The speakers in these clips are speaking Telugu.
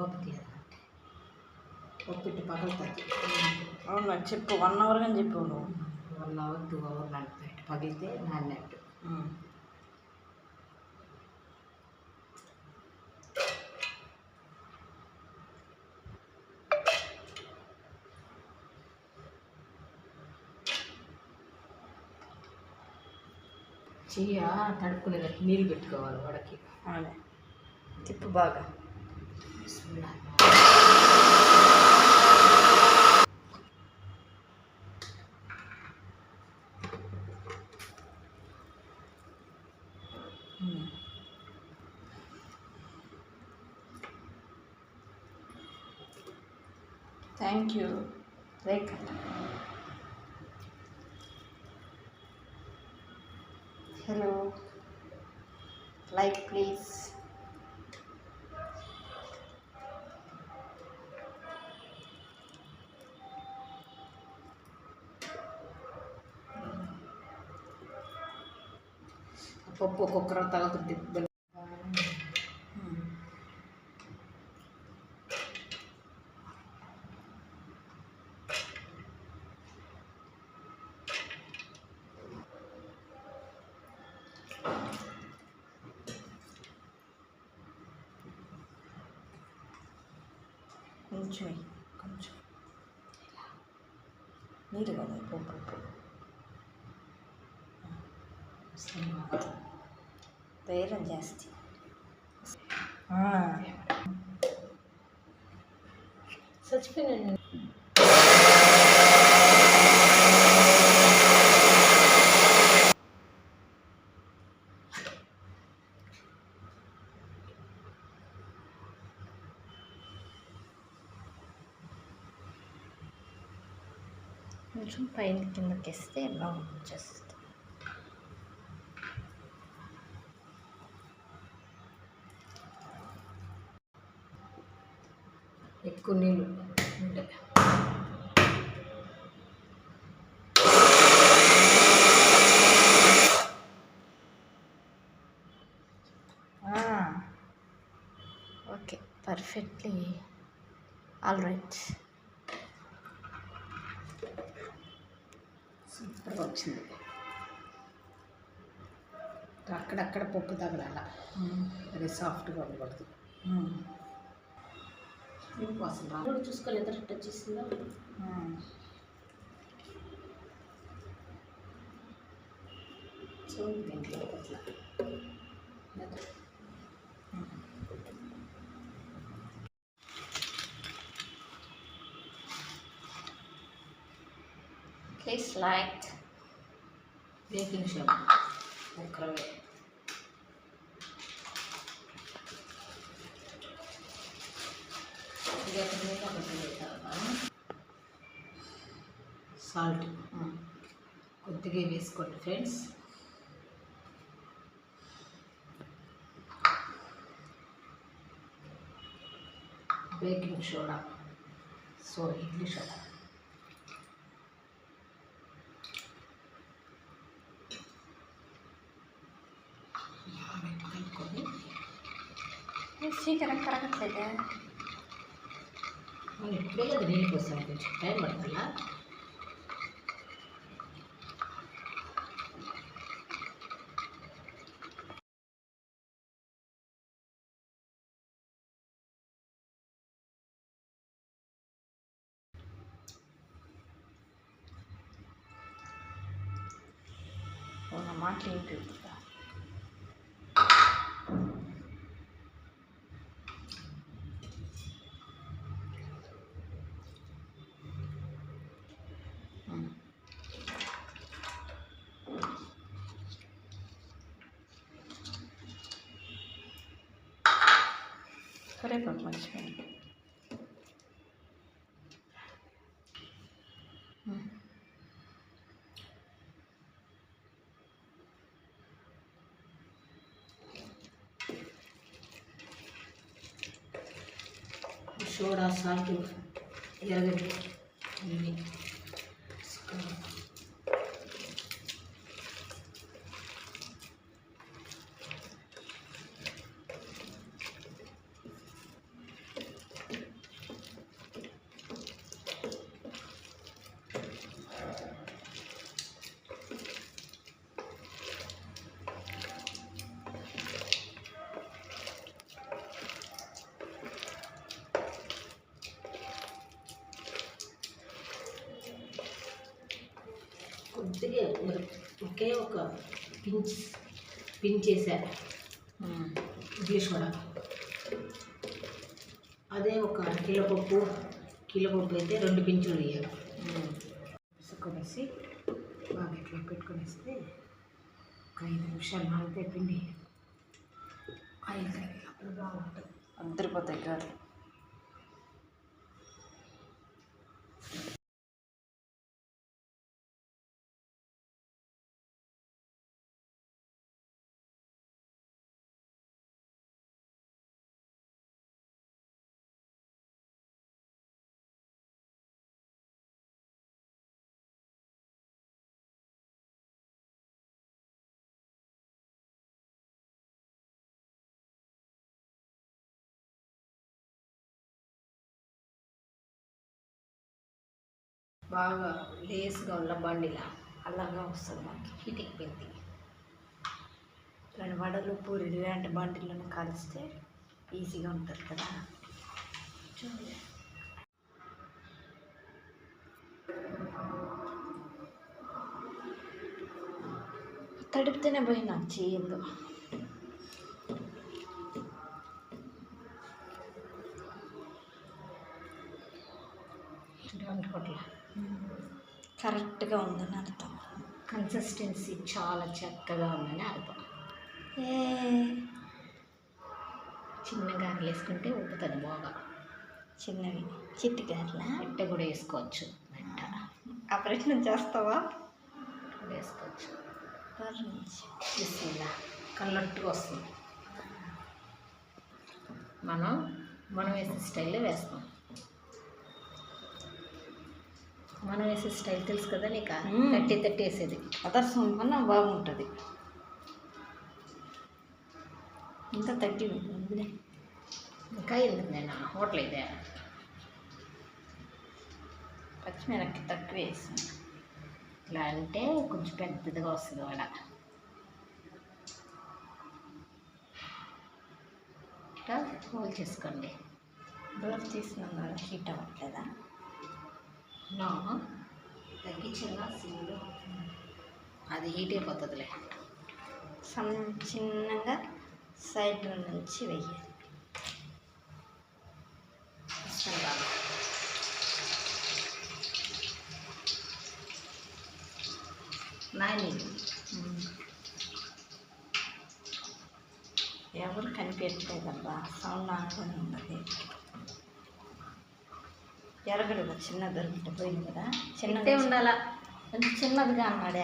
ఓపిక లేదా ఒప్పిట్టు పగలుతుంది. అవును నాకు చెప్పు 1 అవర్ కానీ చెప్పు నువ్వు 1 అవర్ 2 అవర్ నడుపుతాయి పగిలితే నాన్నట్టు. చెయ్య తడుపుకునే నీళ్ళు పెట్టుకోవాలి వడకి. అదే తిప్పు బాగా. Thank you. Like hello like please. పప్పు ఒక్కొక్కరు తగ్గుతుంది. కొంచెం కొంచెం నీరుగా పప్పు ಬೇರೆ ಜಾಸ್ತಿ చచ్చిపోయినా కొంచెం పైన కిందకేస్తే ఎలా వచ్చేస్తుంది. ఎక్కువ నీళ్ళు ఉంటాయి. Okay perfectly all right. సూపర్గా వచ్చింది. అక్కడక్కడ పప్పు తగలాల, అది సాఫ్ట్గా ఉండకూడదు. దీనికోసం రాడు చూసుకొని ఎంత టచ్ చేసిందో. చూడండి దీంట్లో అట్లా ప్లీజ్ లైక్. బేకింగ్ సోడా ఒక్కరవే. సాల్ట్ కొద్దిగా వేసుకోండి friends. Baking soda, idli soda. కలుపుకొని సీకిరం కరగట్లేదే. మనం ఇప్పుడే కదా నీళ్ళు పోసాం, కొంచెం టైం పడుతుందా. నా మాటలు ఏంటి? కరేపాకు మర్చిపోయాను. సోడా, సాల్ట్, ఎర్రగడ్డ అన్నీ ఉత్తిగా ఒకే ఒక పిన్ చేసా ఇంగ్లీష్ కూడా. అదే ఒక కిలో పప్పు అయితే 2 పించులు వేయాలి. వేసుకొనేసి బాగా ఇట్లా పెట్టుకొనేస్తే ఒక 5 నిమిషాలు నానితే పిండి 5 అప్పుడు బాగుంటుంది. అద్దరిపోతాయి కాదు. బాగా లేస్గా ఉన్న బండిలా అలాగా వస్తుంది మనకి హీటింగ్ పిండి. ఇలాంటి వడలు పూరీలు ఇలాంటి బండిలను కలిస్తే ఈజీగా ఉంటుంది కదా. చూడండి తడిపితేనే పోయి నాకు చేయదు. అనుకోవట్లే కరెక్ట్గా ఉందని అర్థం. కన్సిస్టెన్సీ చాలా చక్కగా ఉందని అర్థం. చిన్నగా వేసుకుంటే ఉప్పుతుంది బాగా. చిన్నవి చిట్టి గారెలా పెట్ట కూడా వేసుకోవచ్చు. పెట్ట ఆ ప్రయత్నం చేస్తావా? వేసుకోవచ్చు. నుంచి ఇలా కళ్ళట్టుగా వస్తుంది. మనం వేసే స్టైల్లో వేస్తాం. మనం వేసే స్టైల్ తెలుసు కదా నీకు. తట్టి వేసేది అదర్శం కన్నా బాగుంటుంది. ఇంకా తట్టి ఉంటుంది. ఇంకా ఎందుకు నేను హోటల్ ఇదే పచ్చిమిరపకాయ తక్కువ వేసాను. ఇలా అంటే కొంచెం పెద్దదిగా వస్తుంది వడ. ఇట్లా హోల్ చేసుకోండి. డోర్ తీసుకున్న హీట్ అవ్వట్లేదా? తగ్గించగా సిమ్లో అది హీట్ అయిపోతుందిలే. చిన్నగా సైడ్లో నుంచి వెయ్యాలి. ఎవరు కనిపించలేదబ్బా. సౌండ్ ఆడుకొని ఉన్నది. ఎరగడు చిన్న దొరికితే పోయింది కదా. చిన్నదే ఉండాలా. కొంచెం చిన్నదిగా అన్నాడే.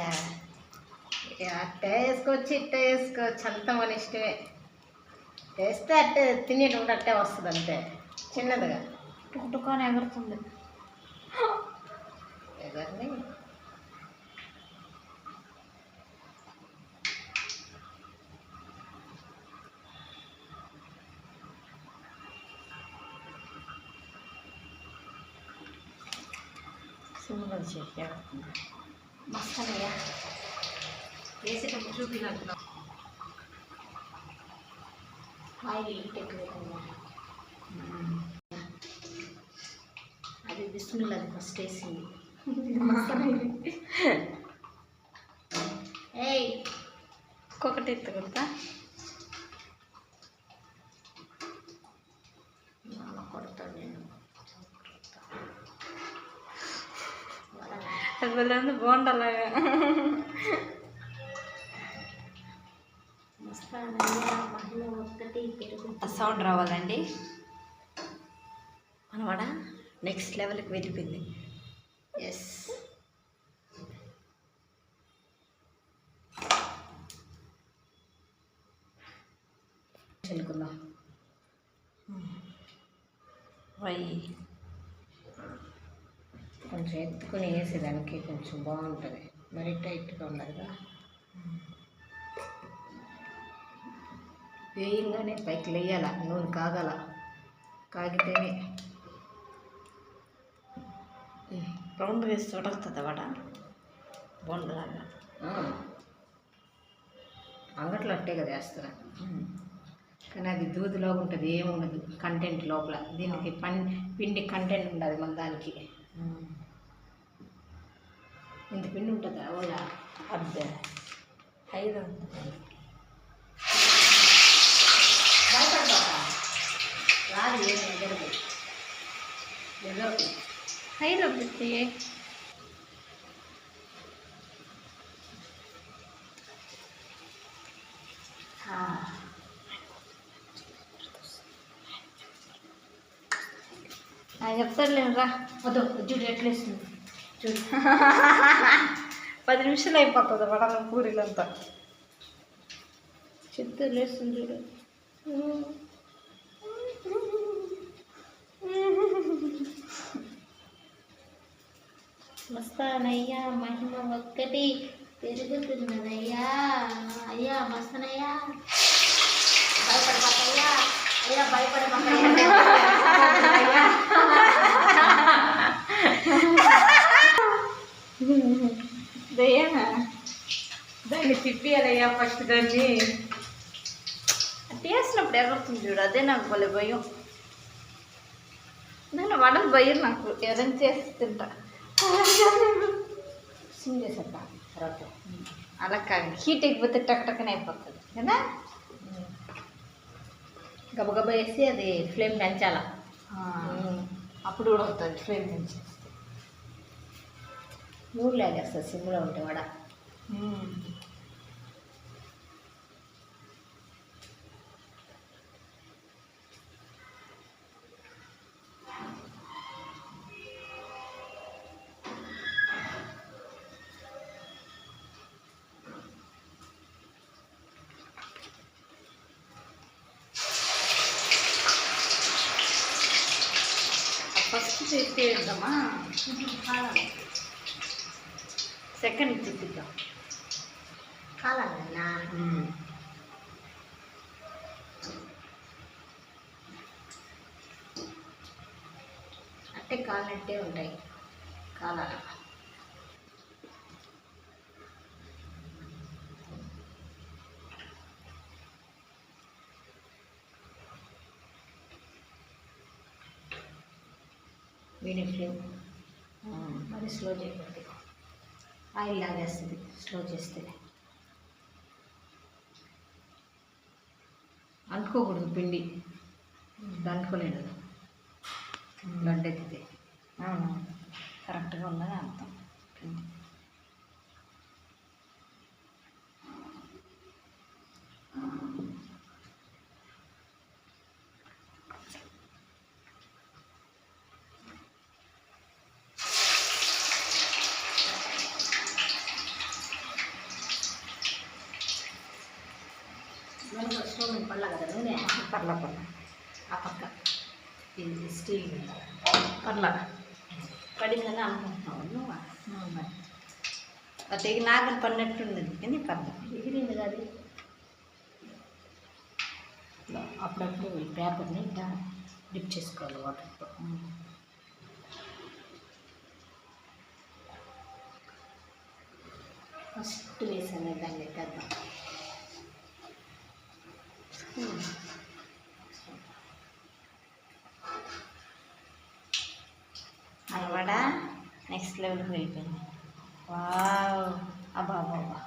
అట్టే వేసుకోవచ్చు, ఇట్టే వేసుకోవచ్చు. అంతా మన ఇష్టమే. వేస్తే అట్టే తినేటప్పుడు అట్టే వస్తుంది అంతే. చిన్నదిగా టుకుటుకొని ఎగురుతుంది. ఎగరని సిమ్లో చేసి ఎగురుతుంది. మస్తానయ్యా వేసేటప్పుడు చూపినట్టున్నాం. ఆయిల్ హీట్ ఎక్కువ. అది బిస్మిల్లా అది ఫస్ట్ వేసింది. ఏయ్ ఒక్కొక్కటి ఎత్తుకుంటా. కొడతాను నేను. అది బోండలాగా మహిళ ఒక్కటి పెరుగు సౌండ్ రావాలండి. మన వడ నెక్స్ట్ లెవెల్కి వెళ్ళిపోయింది. ఎస్ చల్లుకుందాం. కొంచెం ఎత్తుకొని వేసేదానికి కొంచెం బాగుంటుంది. మరీ టైట్గా ఉండదుగా. వేయంగానే పైకి లేయాల. నూనె కాగాల. కాగితేనే రౌండ్ వేసి చూడవుతుంది వడ బోండలాగా. అంగట్లో అట్టే కదా వేస్తారు. కానీ అది దూదిలాగా ఉంటుంది. ఏముండదు కంటెంట్ లోపల. దీనికి పిండి కంటెంట్ ఉండదు మన దానికి. ఇంత పిండి ఉంటుందా ఓలా? అబ్బే 5 ఉంటుంది. భయపడతావా? రాదు, ఏం ఎగరదు. 5 పెట్టి చెప్తాడులేను రా. వద్దు, చూడు ఎట్లా వేస్తుంది చూడు. 10 నిమిషాలు అయిపోతుంది వడల పూరీలంతా. చిత్తూరు లేస్తుంది చూడు. మస్తానయ్యా మహిమ ఒక్కటి పెరుగుతున్నదయ్యా. అయ్యా మస్తనయ్యా, భయపడబాకయ్యా, అయ్యా భయపడబాకయ్యా. దయ్యానా దాన్ని తిప్పియాలయ్యా ఫస్ట్ దాన్ని. వేసినప్పుడు ఎగురుతుంది చూడు, అదే నాకు భలే భయం. నేను వడలు భయం నాకు, ఏదైనా చేసి తింటా. సిమ్ చేసేస్తా తర్వాత. అలా కాదు, హీట్ ఎక్కిపోతే టక్కన అయిపోతుంది కదా. గబగబా వేసి అది ఫ్లేమ్ పెంచాల. అప్పుడు కూడా అవుతుంది ఫ్లేమ్ నుంచి. నూరు లాగేస్తుంది సిమ్లో ఉంటే వడ. ఫస్ట్ చేస్తే వేద్దామా, సెకండ్ తిప్పిద్దాం. కాలన్నా అంటే కాలినట్టే ఉంటాయి కాలాల. వీడి ఫ్లేమ్ మరి స్లో చేయకూడదు, ఆయిల్ లాగేస్తుంది స్లో చేస్తే. అనుకోకూడదు పిండి, అనుకోలేదు గడ్డెత్తితే. అవును, కరెక్ట్గా ఉన్నది అర్థం. స్టోవ్ మీద పడలా కదా నూనె, పర్లా ఆ పక్క ఇది స్టీల్ మీద పర్లా పడిందని అనుకుంటున్నావు నువ్వు. మరి అది నాగలు పడినట్టుండదు కానీ పర్లా ఎగిరింది కాదు. అప్పుడప్పుడు ఈ పేపర్ని ఇట్లా డిప్ చేసుకోవాలి వాటర్తో. ఫస్ట్ వేసాను దాన్ని ఎత్తేద్దాం. అనమాట నెక్స్ట్ లెవెల్కి వెళ్ళిపోయింది. వావ్, అబ్బా అబ్బా.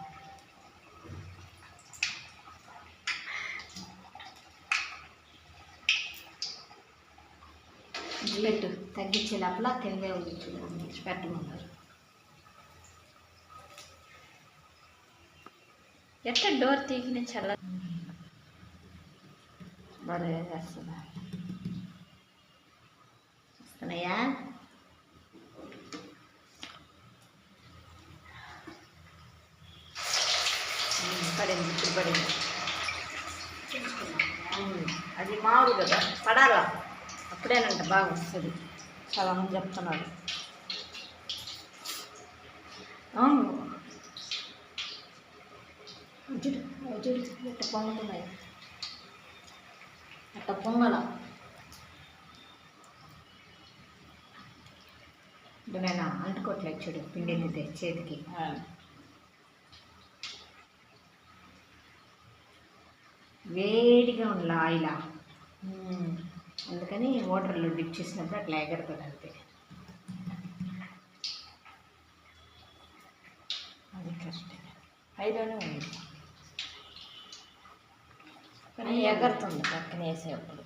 పెట్టు, తగ్గించే లోపల తిండే ఉంది చూడండి, పెట్టమన్నారు. ఎట్లా డోర్ తీగిన చల్ల బాగా చేస్తుందా. వస్తున్నాయా? పడింది, ఇప్పుడు పడింది. అది మామూలు కదా, పడాలా అప్పుడేనంట బాగా వస్తుంది. చాలామంది చెప్తున్నారు. అవును, ఎట్ట పొంగుతున్నాయి, అట్ట పొంగల. నేను అంటుకోవట్లేదు చూడు, పిండి ఎత్తితే చేతికి. వేడిగా ఉండాలి ఆయిల్, అందుకని వాటర్లో డిప్ చేసినప్పుడు అట్లా ఎగరుతుంది అంతే. హైలోనే ఉంది కానీ ఎగరుతుంది పక్కన వేసేటప్పుడు.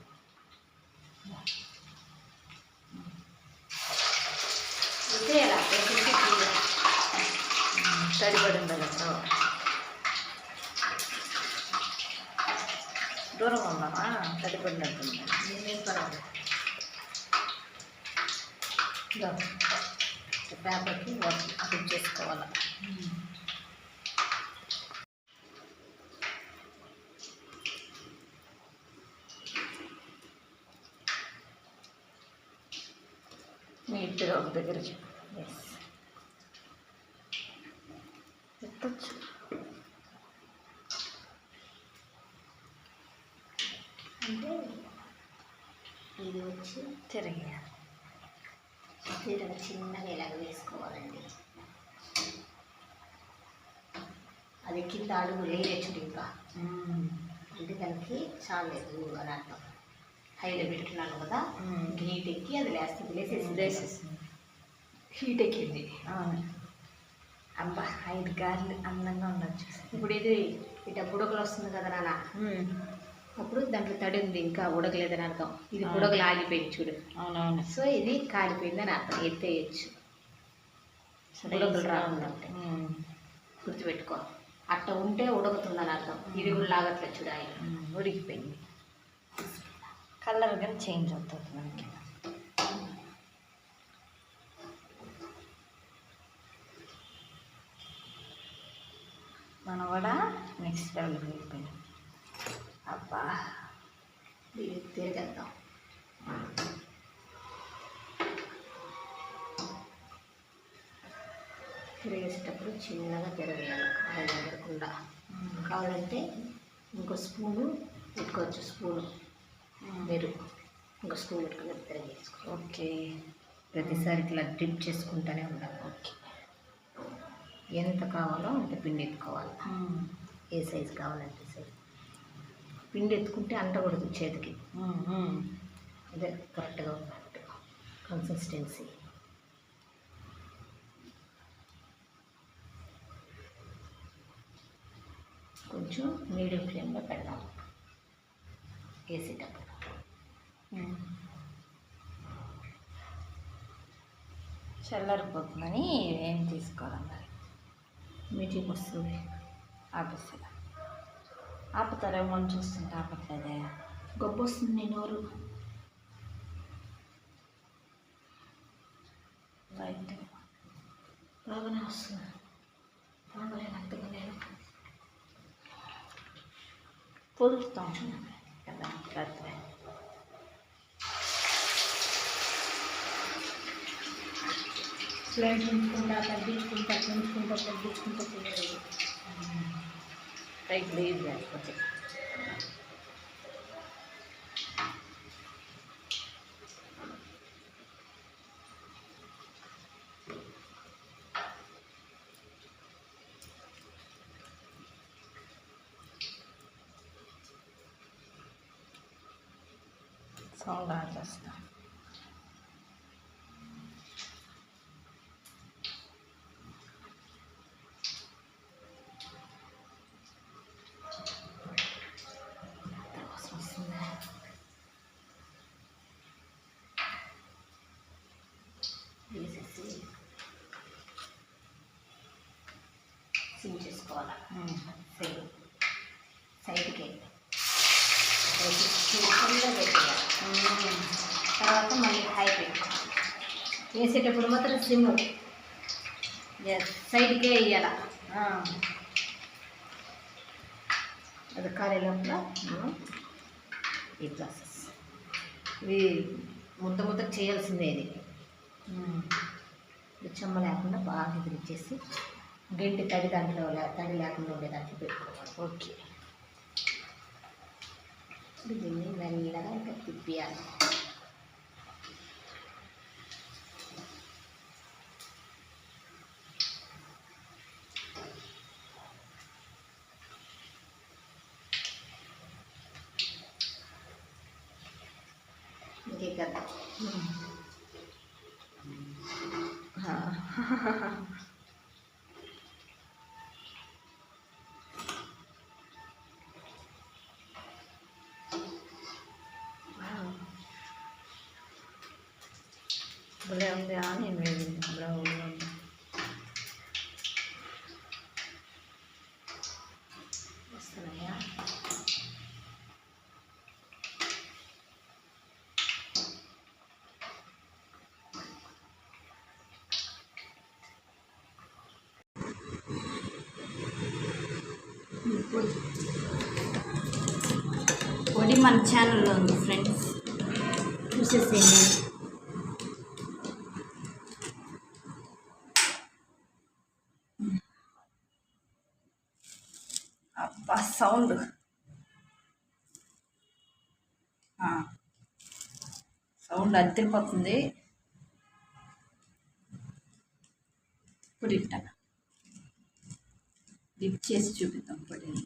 తడిపడి ఉండదు దూరం ఉందామా తడిపడినట్టుంది. నేనేం పర్వాలేదు. పేపర్కి వాటర్ అప్లై చేసుకోవాలి. నీట్గా ఒక దగ్గరికి పెట్టచ్చు. అంటే ఇది వచ్చి తిరిగి చిన్నగా ఇలాగ వేసుకోవాలండి. అది కింద అడుగు లేయచ్చు ఇంకా, అంటే దానికి చాలేదు అని అర్థం. హైలో పెట్టుకున్నాను కదా, హీట్ ఎక్కి అది లేసేసి హీట్ ఎక్కింది. అబ్బా 5 గారెలు అందంగా ఉండొచ్చు. ఇప్పుడు ఇది ఇట బుడగలు వస్తుంది కదా నాన్న, అప్పుడు దాంట్లో తడి ఉంది ఇంకా ఉడకలేదని అర్థం. ఇది బుడగలు ఆగిపోయింది చూడు. అవునవును. సో ఇది కాలిపోయిందని అర్థం. ఎత్తేయచ్చు బుడగలు రాకుండా ఉంటే. గుర్తుపెట్టుకో, అట్ట ఉంటే ఉడకుతుందని అర్థం. ఇది కూడా లాగట్లేదు చూడు, ఆయన ఉడికిపోయింది. కలర్ కానీ చేంజ్ అవుతుంది మనకి. మన కూడా నెక్స్ట్ లెవెల్కి వెళ్ళిపోయింది. అబ్బా ఇది తిరిగేద్దాం. తిరిగేసేటప్పుడు చిన్నగా తిరగేయాలి, అది ఎగరకుండా. కావాలంటే ఇంకో స్పూను పెట్టుకోవచ్చు. స్పూను మీరు ఇంకో స్పూన్ పెట్టుకుని తిరిగేసుకో. ఓకే. ప్రతిసారి ఇట్లా డ్రిప్ చేసుకుంటూనే ఉండాలి. ఓకే. ఎంత కావాలో అంత పిండి ఎత్తుకోవాలి. ఏ సైజు కావాలంటే సైజు పిండి ఎత్తుకుంటే అంటకూడదు చేతికి. అదే కరెక్ట్గా ఉన్నట్టు కన్సిస్టెన్సీ. కొంచెం మీడియం ఫ్లేమ్లో పెడదాం వేసేటప్పుడు. చల్లారిపోతుందని ఏం తీసుకోవాలి మరి. మీటింగ్ వస్తుంది, ఆపేస్తా. ఆపుతారేమో అని చూస్తుంటే ఆపట్లేదే. గొప్ప వస్తుంది. నేను ఎవరు లైట్ బాగానే వస్తుంది. బాగాలేనంతగా నేను పొలుస్తాం కదా రాత్రి. ఫ్లేమ్ ఉంచుకుంటా తగ్గించుకుంటా చేయాలి. పైకి లేదు లేకపోతే సౌండ్ ఆచేస్తా. వేసేసి సిమ్ చేసుకోవాలి. సైడ్కి తర్వాత మళ్ళీ హై పెట్టుకోవాలి. వేసేటప్పుడు మాత్రం సిమ్ సైడ్కే వేయాల. అది కాలే లోపల ఈ ప్రాసెస్. ఇది ముద్ద చేయాల్సిందే. ఇది చెమ్మ లేకుండా బాగా ఎదిరిచ్చేసి గంటి తడి దాంట్లో తడి లేకుండా ఉండే దాంట్లో పెట్టుకోవాలి. ఓకే. దీన్ని మెల్లగా ఇంకా తిప్పియాలి. ఇంకే కదా భలే ఉంది ఆనియన్ వేగింది బ్రౌన్గా ఉంది. వస్తున్నాయా? పొడి మన ఛానల్లో ఉంది ఫ్రెండ్స్, చూసేసేయండి. అబ్బా సౌండ్ సౌండ్ అద్దరిపోతుంది. ఇప్పుడు ఇట్ట డిప్ చేసి చూపిద్దాం పొడిని.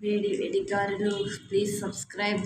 వేడి వేడి గారెలు. Please subscribe.